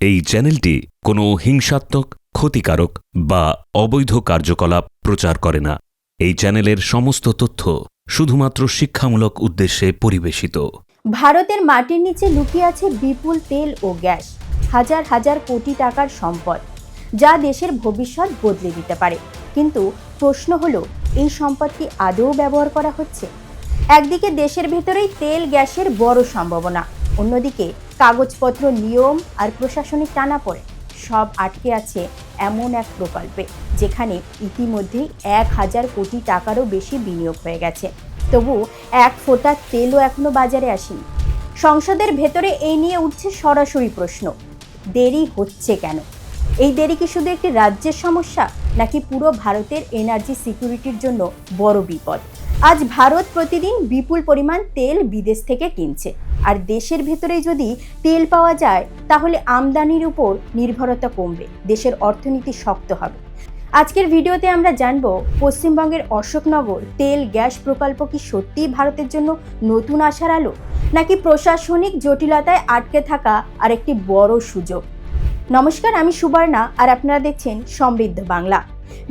এই চ্যানেলটি কোনো হিংসাত্মক, ক্ষতিকারক বা অবৈধ কার্যকলাপ প্রচার করে না। এই চ্যানেলের সমস্ত তথ্য শুধুমাত্র শিক্ষামূলক উদ্দেশ্যে পরিবেশিত। ভারতের মাটির নিচে লুকিয়ে আছে বিপুল তেল ও গ্যাস, হাজার হাজার কোটি টাকার সম্পদ, যা দেশের ভবিষ্যৎ বদলে দিতে পারে। কিন্তু প্রশ্ন হলো, এই সম্পদ কি আদৌ ব্যবহার করা হচ্ছে? একদিকে দেশের ভেতরেই তেল গ্যাসের বড় সম্ভাবনা, অন্যদিকে কাগজপত্র, নিয়ম আর প্রশাসনিক টানাপোড়েন সব আটকে আছে এমন এক প্রকল্পে, যেখানে ইতিমধ্যেই 1000 কোটি টাকারও বেশি বিনিয়োগ হয়ে গেছে। তবু এক ফোঁটা তেলও এখনো বাজারে আসেনি। সংসদের ভেতরে এই নিয়ে উঠছে সরাসরি প্রশ্ন, দেরি হচ্ছে কেন? এই দেরি কি শুধু একটি রাজ্যের সমস্যা, নাকি পুরো ভারতের এনার্জি সিকিউরিটির জন্য বড় বিপদ? আজ ভারত প্রতিদিন বিপুল পরিমাণ তেল বিদেশ থেকে কিনছে, আর দেশের ভেতরে যদি তেল পাওয়া যায় তাহলে আমদানির উপর নির্ভরতা কমবে, দেশের অর্থনীতি শক্ত হবে। আজকের ভিডিওতে আমরা জানব, পশ্চিমবঙ্গের অশোকনগর তেল গ্যাস প্রকল্প কি সত্যিই ভারতের জন্য নতুন আশার আলো, নাকি প্রশাসনিক জটিলতায় আটকে থাকা আরেকটি বড় সুযোগ? নমস্কার, আমি সুবর্ণা, আর আপনারা দেখছেন সমৃদ্ধ বাংলা।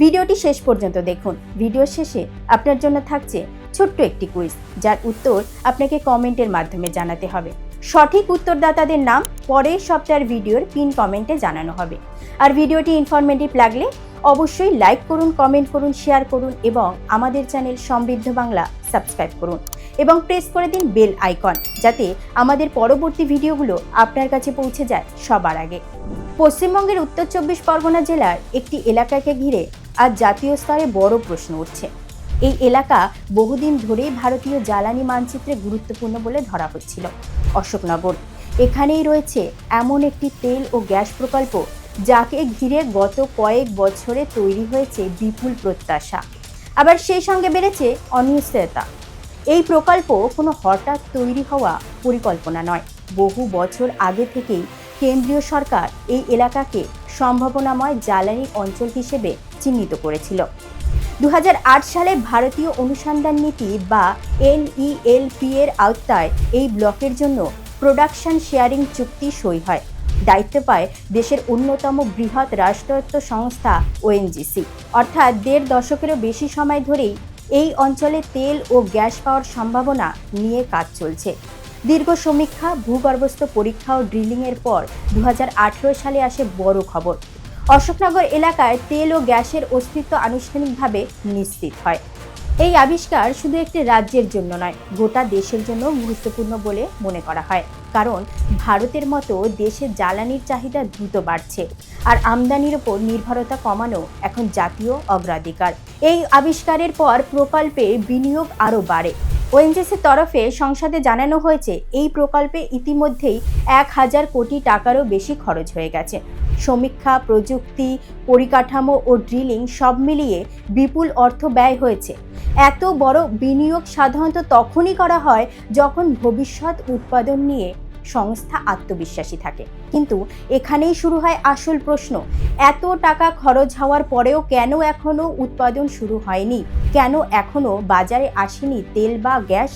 ভিডিওটি শেষ পর্যন্ত দেখুন। ভিডিওর শেষে আপনার জন্য থাকছে ছোট্ট একটি কুইজ, যার উত্তর আপনাকে কমেন্টের মাধ্যমে জানাতে হবে। সঠিক উত্তরদাতাদের নাম পরের সপ্তাহের ভিডিওর পিন কমেন্টে জানানো হবে। আর ভিডিওটি ইনফরমেটিভ লাগলে অবশ্যই লাইক করুন, কমেন্ট করুন, শেয়ার করুন এবং আমাদের চ্যানেল সমৃদ্ধ বাংলা সাবস্ক্রাইব করুন এবং প্রেস করে দিন বেল আইকন, যাতে আমাদের পরবর্তী ভিডিওগুলো আপনার কাছে পৌঁছে যায় সবার আগে। পশ্চিমবঙ্গের উত্তর 24 পরগনা জেলার একটি এলাকাকে ঘিরে আজ জাতীয় স্তরে বড় প্রশ্ন উঠছে। এই এলাকা বহুদিন ধরেই ভারতীয় জ্বালানি মানচিত্রে গুরুত্বপূর্ণ বলে ধরা হচ্ছিল। অশোকনগর, এখানেই রয়েছে এমন একটি তেল ও গ্যাস প্রকল্প, যাকে ঘিরে গত কয়েক বছরে তৈরি হয়েছে বিপুল প্রত্যাশা, আবার সেই সঙ্গে বেড়েছে অনিশ্চয়তা। এই প্রকল্প কোনো হঠাৎ তৈরি হওয়া পরিকল্পনা নয়। বহু বছর আগে থেকেই কেন্দ্রীয় সরকার এই এলাকাকে সম্ভাবনাময় জ্বালানি অঞ্চল হিসেবে চিহ্নিত করেছিল। 2008 সালে ভারতীয় অনুসন্ধান নীতি বা NELP এর আওতায় এই ব্লকের জন্য প্রোডাকশন শেয়ারিং চুক্তি সই হয়। দায়িত্ব পায় দেশের অন্যতম বৃহৎ রাষ্ট্রায়ত্ত সংস্থা ONGC। অর্থাৎ 1.5 দশকেরও বেশি সময় ধরেই এই অঞ্চলে তেল ও গ্যাস পাওয়ার সম্ভাবনা নিয়ে কাজ চলছে। দীর্ঘ সমীক্ষা, ভূগর্ভস্থ পরীক্ষা ও ড্রিলিংয়ের পর 2018 সালে আসে বড় খবর। অশোকনগর এলাকায় তেল ও গ্যাসের অস্তিত্ব আনুষ্ঠানিকভাবে নিশ্চিত হয়। এই আবিষ্কার শুধু একটি রাজ্যের জন্য নয়, গোটা দেশের জন্য গুরুত্বপূর্ণ বলে মনে করা হয়। কারণ ভারতের মতো দেশে জ্বালানির চাহিদা দ্রুত বাড়ছে, আর আমদানির উপর নির্ভরতা কমানো এখন জাতীয় অগ্রাধিকার। এই আবিষ্কারের পর প্রকল্পে বিনিয়োগ আরও বাড়ে। ONGCর তরফে সংসদে জানানো হয়েছে, এই প্রকল্পে ইতিমধ্যেই 1000 কোটি টাকারও বেশি খরচ হয়ে গেছে। সমীক্ষা, প্রযুক্তি, পরিকাঠামো ও ড্রিলিং সব মিলিয়ে বিপুল অর্থ ব্যয় হয়েছে। এত বড় বিনিয়োগ সাধারণত তখনই করা হয় যখন ভবিষ্যৎ উৎপাদন নিয়ে সংস্থা আত্মবিশ্বাসী থাকে। কিন্তু এখানেই শুরু হয় আসল প্রশ্ন, এত টাকা খরচ হওয়ার পরেও কেন এখনো উৎপাদন শুরু হয়নি? কেন এখনো বাজারে আসেনি তেল বা গ্যাস?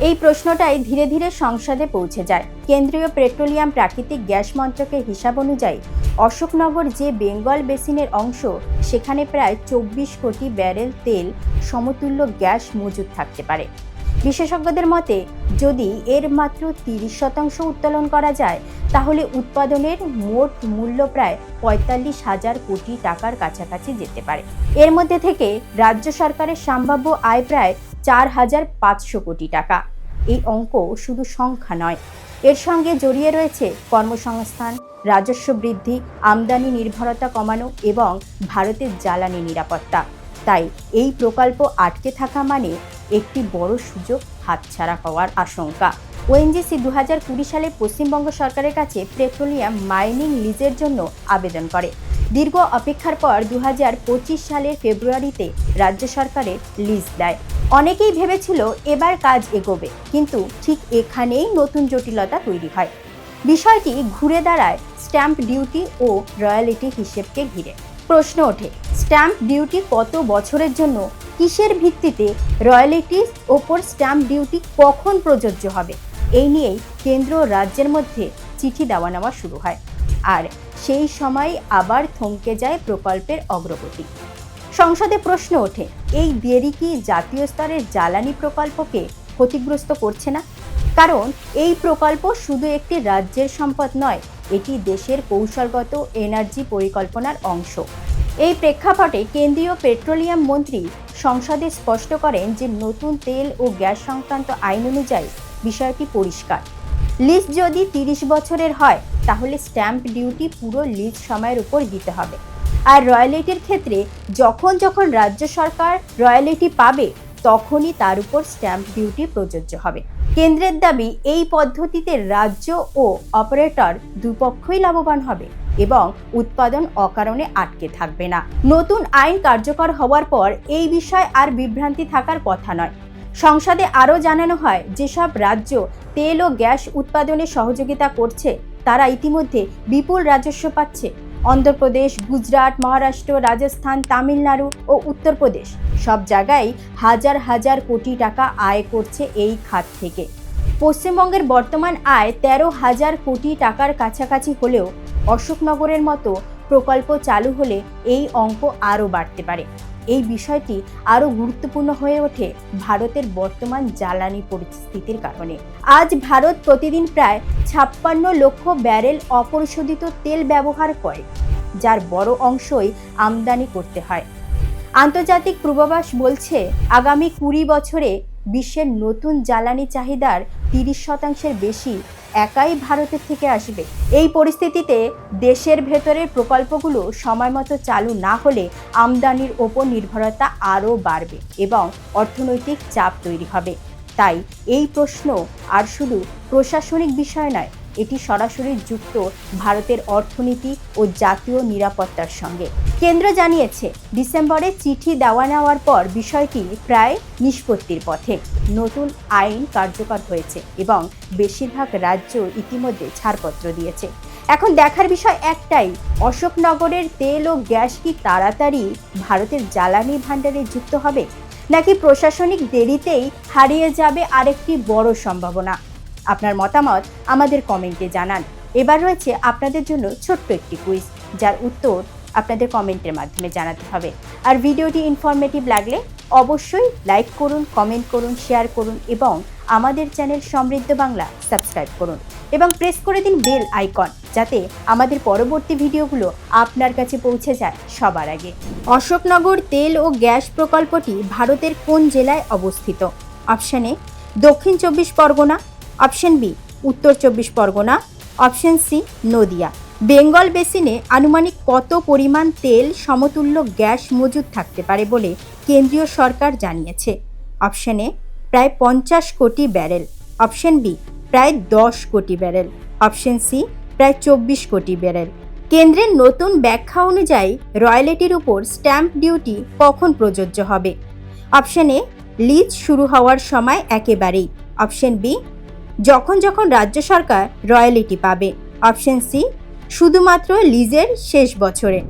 এই প্রশ্নটাই ধীরে ধীরে সংসদে পৌঁছে যায়। কেন্দ্রীয় পেট্রোলিয়াম প্রাকৃতিক গ্যাস মন্ত্রকের হিসাব অনুযায়ী অশোকনগর যে বেঙ্গল বেসিনের অংশ, সেখানে প্রায় 24 কোটি ব্যারেল তেল সমতুল্য গ্যাস মজুদ থাকতে পারে। বিশেষজ্ঞদের মতে, যদি এর মাত্র 30% উত্তোলন করা যায়, তাহলে উৎপাদনের মোট মূল্য প্রায় 45,000 কোটি টাকার কাছাকাছি যেতে পারে। এর মধ্যে থেকে রাজ্য সরকারের সম্ভাব্য আয় প্রায় 4,500 কোটি টাকা। এই অঙ্ক শুধু সংখ্যা নয়, এর সঙ্গে জড়িয়ে রয়েছে কর্মসংস্থান, রাজস্ব বৃদ্ধি, আমদানি নির্ভরতা কমানো এবং ভারতের জ্বালানি নিরাপত্তা। তাই এই প্রকল্প আটকে থাকা মানে একটি বড় সুযোগ হাতছাড়া হওয়ার আশঙ্কা। ONGC 2020 সালে পশ্চিমবঙ্গ সরকারের কাছে পেট্রোলিয়াম মাইনিং লিজের জন্য আবেদন করে। দীর্ঘ অপেক্ষার পর 2025 সালের ফেব্রুয়ারিতে রাজ্য সরকারের লিজ দেয়। অনেকেই ভেবেছিল এবার কাজ এগোবে, কিন্তু ঠিক এখানেই নতুন জটিলতা তৈরি হয়। বিষয়টি ঘুরে দাঁড়ায় স্ট্যাম্প ডিউটি ও রয়্যালিটি হিসেবকে ঘিরে। প্রশ্ন ওঠে, স্ট্যাম্প ডিউটি কত বছরের জন্য, কিসের ভিত্তিতে, রয়্যালিটির ওপর স্ট্যাম্প ডিউটি কখন প্রযোজ্য হবে? এই নিয়েই কেন্দ্র ও রাজ্যের মধ্যে চিঠি দেওয়া নেওয়া শুরু হয়। আর সেই সময় আবার থমকে যায় প্রকল্পের অগ্রগতি। সংসদে প্রশ্ন ওঠে, এই দেরি কি জাতীয় স্তরের জ্বালানি প্রকল্পকে ক্ষতিগ্রস্ত করছে না? কারণ এই প্রকল্প শুধু একটি রাজ্যের সম্পদ নয়, এটি দেশের কৌশলগত এনার্জি পরিকল্পনার অংশ। এই প্রেক্ষাপটে কেন্দ্রীয় পেট্রোলিয়াম মন্ত্রী সংসদে স্পষ্ট করেন যে নতুন তেল ও গ্যাস সংক্রান্ত আইন অনুযায়ী বিষয়টি পরিষ্কার। লিজ যদি 30 বছরের হয় তাহলে স্ট্যাম্প ডিউটি পুরো লিজ সময়ের উপর দিতে হবে। আর রয়্যালিটির ক্ষেত্রে যখন যখন রাজ্য সরকার রয়্যালিটি পাবে তখনই তার উপর স্ট্যাম্প ডিউটি প্রযোজ্য হবে। কেন্দ্রের দাবি, এই পদ্ধতিতে রাজ্য ও অপারেটর দুপক্ষই লাভবান হবে এবং উৎপাদন অকারণে আটকে থাকবে না। নতুন আইন কার্যকর হওয়ার পর এই বিষয়ে আর বিভ্রান্তি থাকার কথা নয়। সংসদে আরও জানানো হয়, যেসব রাজ্য তেল ও গ্যাস উৎপাদনে সহযোগিতা করছে তারা ইতিমধ্যে বিপুল রাজস্ব পাচ্ছে। অন্ধ্রপ্রদেশ, গুজরাট, মহারাষ্ট্র, রাজস্থান, তামিলনাড়ু ও উত্তরপ্রদেশ সব জায়গায় হাজার হাজার কোটি টাকা আয় করছে এই খাত থেকে। পশ্চিমবঙ্গের বর্তমান আয় 13,000 কোটি টাকার কাছাকাছি হলেও অশোকনগরের মতো প্রকল্প চালু হলে এই অঙ্ক আরও বাড়তে পারে। এই বিষয়টি আরও গুরুত্বপূর্ণ হয়ে ওঠে ভারতের বর্তমান জ্বালানি পরিস্থিতির কারণে। আজ ভারত প্রতিদিন প্রায় 56 লক্ষ ব্যারেল অপরিশোধিত তেল ব্যবহার করে, যার বড় অংশই আমদানি করতে হয়। আন্তর্জাতিক পূর্বাভাস বলছে, আগামী 20 বছরে বিশ্বের নতুন জ্বালানি চাহিদার 30% বেশি একাই ভারতের থেকে আসবে। এই পরিস্থিতিতে দেশের ভেতরের প্রকল্পগুলো সময়মতো চালু না হলে আমদানির ওপর নির্ভরতা আরও বাড়বে এবং অর্থনৈতিক চাপ তৈরি হবে। তাই এই প্রশ্ন আর শুধু প্রশাসনিক বিষয় নয়, এটি সরাসরি যুক্ত ভারতের অর্থনীতি ও জাতীয় নিরাপত্তার সঙ্গে। কেন্দ্র জানিয়েছে, ডিসেম্বরে চিঠি দেওয়া নেওয়ার পর বিষয়টি প্রায় নিষ্পত্তির পথে। নতুন আইন কার্যকর হয়েছে এবং বেশিরভাগ রাজ্য ইতিমধ্যে ছাড়পত্র দিয়েছে। এখন দেখার বিষয় একটাই, অশোকনগরের তেল ও গ্যাস কি তাড়াতাড়ি ভারতের জ্বালানি ভাণ্ডারে যুক্ত হবে, নাকি প্রশাসনিক দেরিতেই হারিয়ে যাবে আরেকটি বড় সম্ভাবনা? আপনার মতামত আমাদের কমেন্টে জানান। এবার রয়েছে আপনাদের জন্য ছোট্ট একটি কুইজ, যার উত্তর আপনাদের কমেন্টের মাধ্যমে জানাতে হবে। আর ভিডিওটি ইনফরমেটিভ লাগলে অবশ্যই লাইক করুন, কমেন্ট করুন, শেয়ার করুন এবং আমাদের চ্যানেল সমৃদ্ধ বাংলা সাবস্ক্রাইব করুন এবং প্রেস করে দিন বেল আইকন, যাতে আমাদের পরবর্তী ভিডিওগুলো আপনার কাছে পৌঁছে যায় সবার আগে। অশোকনগর তেল ও গ্যাস প্রকল্পটি ভারতের কোন জেলায় অবস্থিত? অপশন এ দক্ষিণ 24 পরগনা, অপশন বি উত্তর 24 পরগনা, অপশন সি নদিয়া। বেঙ্গল বেসিনে আনুমানিক কত পরিমাণ তেল সমতুল্য গ্যাস মজুদ থাকতে পারে বলে কেন্দ্রীয় সরকার জানিয়েছে? অপশন এ প্রায় 50 কোটি ব্যারেল, অপশন বি প্রায় 10 কোটি ব্যারেল, অপশন সি প্রায় 24 কোটি ব্যারেল। কেন্দ্রের নতুন ব্যাখ্যা অনুযায়ী রয়্যালিটির উপর স্ট্যাম্প ডিউটি কখন প্রযোজ্য হবে? অপশন এ লিজ শুরু হওয়ার সময় একেবারেই, অপশন বি যখন যখন রাজ্য সরকার রয়্যালিটি পাবে, অপশন সি শুধুমাত্র লিজের শেষ বছরে।